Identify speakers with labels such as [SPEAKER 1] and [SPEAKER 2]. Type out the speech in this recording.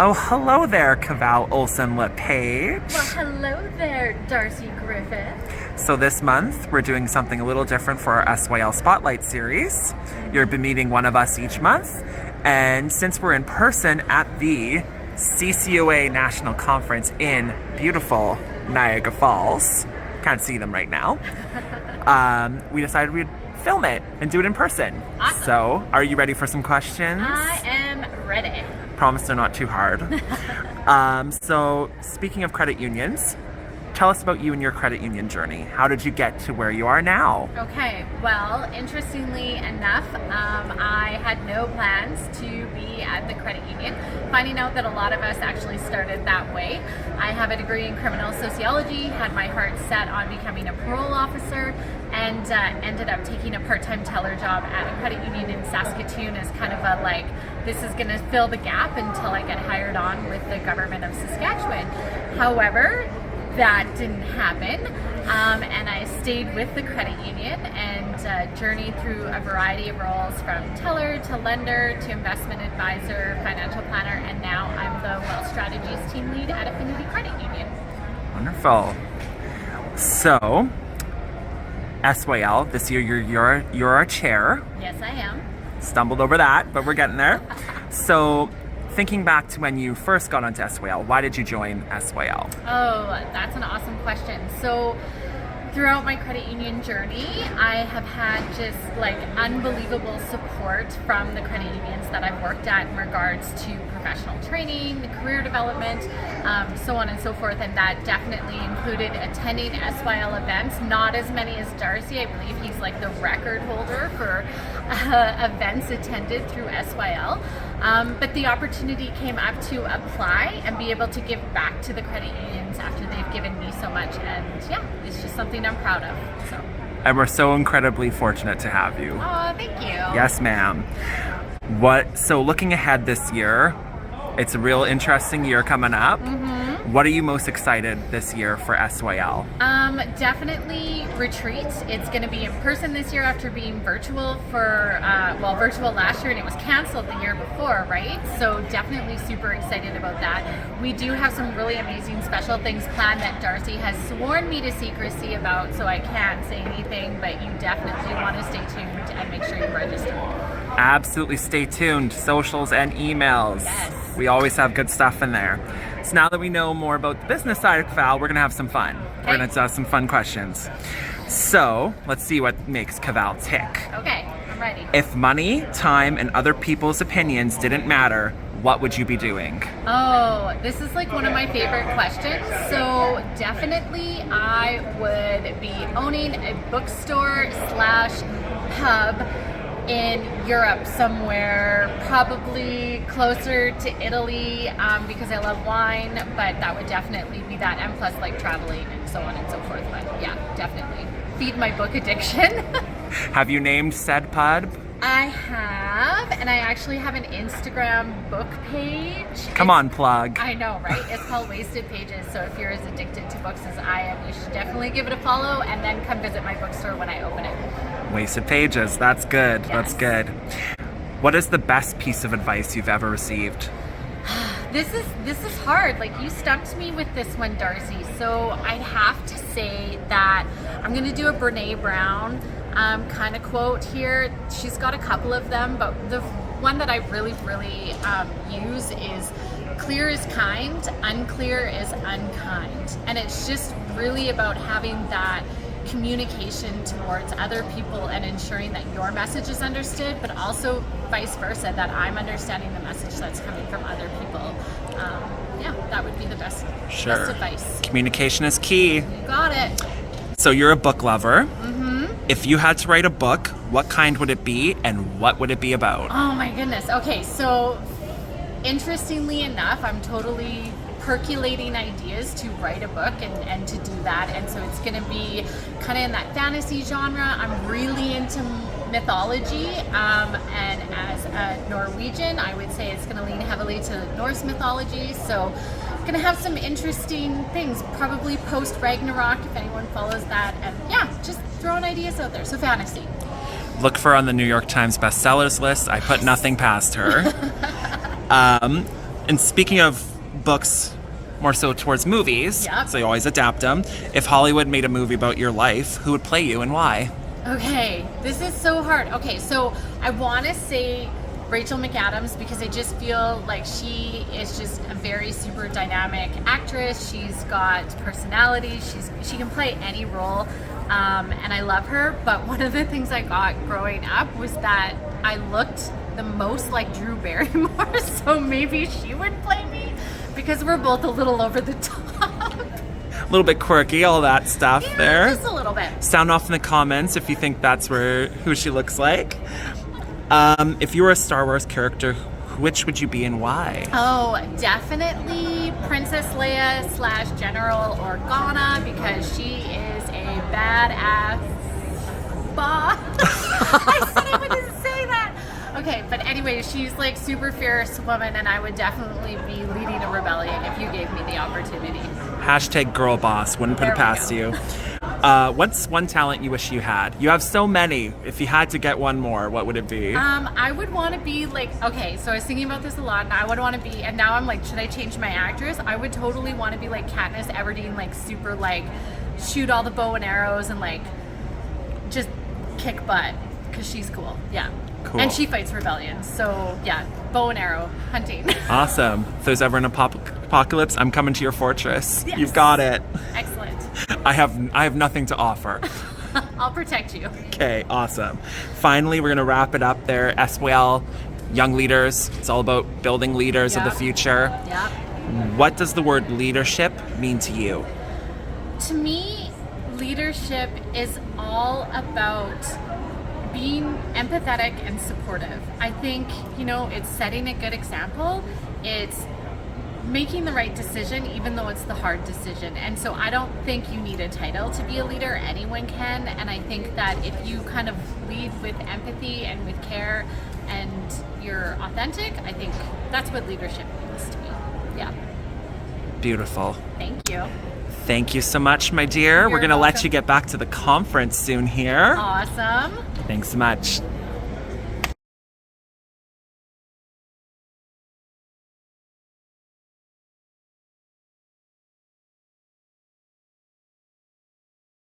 [SPEAKER 1] Oh, hello there, Caval Olson-Lepage.
[SPEAKER 2] Well, hello there, Darcy Griffith.
[SPEAKER 1] So this month, we're doing something a little different for our SYL Spotlight series. You'll be meeting one of us each month. And since we're in person at the CCUA National Conference in beautiful Niagara Falls, can't see them right now, we decided we'd film it and do it in person.
[SPEAKER 2] Awesome.
[SPEAKER 1] So, are you ready for some questions?
[SPEAKER 2] I am ready.
[SPEAKER 1] Promise they're not too hard. So, speaking of credit unions, tell us about you and your credit union journey. How did you get to where you are now?
[SPEAKER 2] Okay, well, interestingly enough, I had no plans to be at the credit union. Finding out that a lot of us actually started that way. I have a degree in criminal sociology, had my heart set on becoming a parole officer, and ended up taking a part-time teller job at a credit union in Saskatoon as kind of a like, this is going to fill the gap until I get hired on with the government of Saskatchewan. However, that didn't happen, and I stayed with the credit union and journeyed through a variety of roles from teller to lender to investment advisor, financial planner, and now I'm the Wealth Strategies team lead at Affinity Credit Union.
[SPEAKER 1] Wonderful. So, SYL, this year you're our chair.
[SPEAKER 2] Yes, I am.
[SPEAKER 1] Stumbled over that, but we're getting there. So, thinking back to when you first got onto SYL, why did you join SYL?
[SPEAKER 2] Oh, that's an awesome question. So throughout my credit union journey, I have had just like unbelievable support from the credit unions that I've worked at in regards to professional training, career development, so on and so forth. And that definitely included attending SYL events, not as many as Darcy. I believe he's like the record holder for events attended through SYL. But the opportunity came up to apply and be able to give back to the credit unions after they've given me so much. And yeah, it's just something I'm proud of. So.
[SPEAKER 1] And we're so incredibly fortunate to have you.
[SPEAKER 2] Oh, thank you.
[SPEAKER 1] Yes, ma'am. So looking ahead this year, it's a real interesting year coming up.
[SPEAKER 2] Mm-hmm.
[SPEAKER 1] What are you most excited this year for SYL?
[SPEAKER 2] Definitely retreats. It's going to be in person this year after being virtual for, virtual last year, and it was canceled the year before, right? So definitely super excited about that. We do have some really amazing special things planned that Darcy has sworn me to secrecy about, so I can't say anything, but you definitely want to stay tuned and make sure you register.
[SPEAKER 1] Absolutely, stay tuned. Socials and emails.
[SPEAKER 2] Yes.
[SPEAKER 1] We always have good stuff in there. So now that we know more about the business side of Caval, we're going to have some fun.
[SPEAKER 2] Okay.
[SPEAKER 1] We're going to ask some fun questions. So let's see what makes Caval tick.
[SPEAKER 2] Okay, I'm ready.
[SPEAKER 1] If money, time, and other people's opinions didn't matter, what would you be doing?
[SPEAKER 2] Oh, this is like one of my favorite questions. So definitely I would be owning a bookstore / pub in Europe somewhere, probably closer to Italy, because I love wine, but that would definitely be that, and plus like traveling and so on and so forth. But yeah, definitely feed my book addiction.
[SPEAKER 1] Have you named said pub?
[SPEAKER 2] I have, and I actually have an Instagram book page.
[SPEAKER 1] Come on, plug.
[SPEAKER 2] I know, right? It's called Wasted Pages, so if you're as addicted to books as I am, you should definitely give it a follow and then come visit my bookstore when I open it.
[SPEAKER 1] Wasted Pages, that's good,
[SPEAKER 2] Yes.
[SPEAKER 1] That's good. What is the best piece of advice you've ever received?
[SPEAKER 2] This is hard. Like, you stumped me with this one, Darcy. So I'd have to say that I'm going to do a Brene Brown kind of quote here. She's got a couple of them, but the one that I really use is, clear is kind, unclear is unkind. And it's just really about having that communication towards other people and ensuring that your message is understood, but also vice versa, that I'm understanding the message that's coming from other people. Yeah, that would be the best advice.
[SPEAKER 1] Communication is key.
[SPEAKER 2] You got it.
[SPEAKER 1] So you're a book lover.
[SPEAKER 2] Mm-hmm.
[SPEAKER 1] If you had to write a book, what kind would it be and what would it be about?
[SPEAKER 2] Oh my goodness. Okay, so interestingly enough, I'm totally percolating ideas to write a book and to do that, and so it's going to be kind of in that fantasy genre. I'm really into mythology, and as a Norwegian, I would say it's going to lean heavily to Norse mythology, so going to have some interesting things, probably post Ragnarok if anyone follows that, and yeah, just throwing ideas out there. So fantasy.
[SPEAKER 1] Look for her on the New York Times bestsellers list. I put nothing past her. And speaking of books, more so towards movies,
[SPEAKER 2] Yep.
[SPEAKER 1] so you always adapt them. If Hollywood made a movie about your life, who would play you and why?
[SPEAKER 2] Okay, this is so hard. Okay, so I want to say Rachel McAdams because I just feel like she is just a very super dynamic actress. She's got personality. She can play any role, and I love her. But one of the things I got growing up was that I looked the most like Drew Barrymore, so maybe she would play me because we're both a little over the top.
[SPEAKER 1] A little bit quirky, all that stuff
[SPEAKER 2] Yeah,
[SPEAKER 1] there.
[SPEAKER 2] just a little bit.
[SPEAKER 1] Sound off in the comments if you think that's who she looks like. If you were a Star Wars character, which would you be and why?
[SPEAKER 2] Oh, definitely Princess Leia / General Organa because she is a badass boss. I said I wouldn't say that. Okay, but anyway, she's like super fierce woman, and I would definitely be leading a rebellion if you gave me the opportunity.
[SPEAKER 1] Hashtag girl boss. Wouldn't put
[SPEAKER 2] There
[SPEAKER 1] it
[SPEAKER 2] we
[SPEAKER 1] past
[SPEAKER 2] go.
[SPEAKER 1] you. What's one talent you wish you had? You have so many. If you had to get one more, what would it be?
[SPEAKER 2] I would want to be like, okay, so I was thinking about this a lot, and I would want to be, and now I'm like, should I change my actress? I would totally want to be like Katniss Everdeen, like super like shoot all the bow and arrows and like just kick butt because she's cool. Yeah.
[SPEAKER 1] Cool.
[SPEAKER 2] And she fights rebellions. So yeah, bow and arrow hunting.
[SPEAKER 1] Awesome. If there's ever an apocalypse, I'm coming to your fortress.
[SPEAKER 2] Yes.
[SPEAKER 1] You've got it.
[SPEAKER 2] Excellent.
[SPEAKER 1] I have nothing to offer.
[SPEAKER 2] I'll protect you.
[SPEAKER 1] Okay, awesome. Finally, we're gonna wrap it up there. SYL, young leaders. It's all about building leaders of the
[SPEAKER 2] Yep.
[SPEAKER 1] future.
[SPEAKER 2] Yep.
[SPEAKER 1] What does the word leadership mean to you?
[SPEAKER 2] To me, leadership is all about being empathetic and supportive. I think, it's setting a good example. It's making the right decision, even though it's the hard decision. And so I don't think you need a title to be a leader. Anyone can. And I think that if you kind of lead with empathy and with care and you're authentic, I think that's what leadership means to me. Yeah.
[SPEAKER 1] Beautiful.
[SPEAKER 2] Thank you.
[SPEAKER 1] Thank you so much, my dear.
[SPEAKER 2] You're
[SPEAKER 1] We're gonna let
[SPEAKER 2] welcome.
[SPEAKER 1] you get back to the conference soon here.
[SPEAKER 2] Awesome.
[SPEAKER 1] Thanks so much.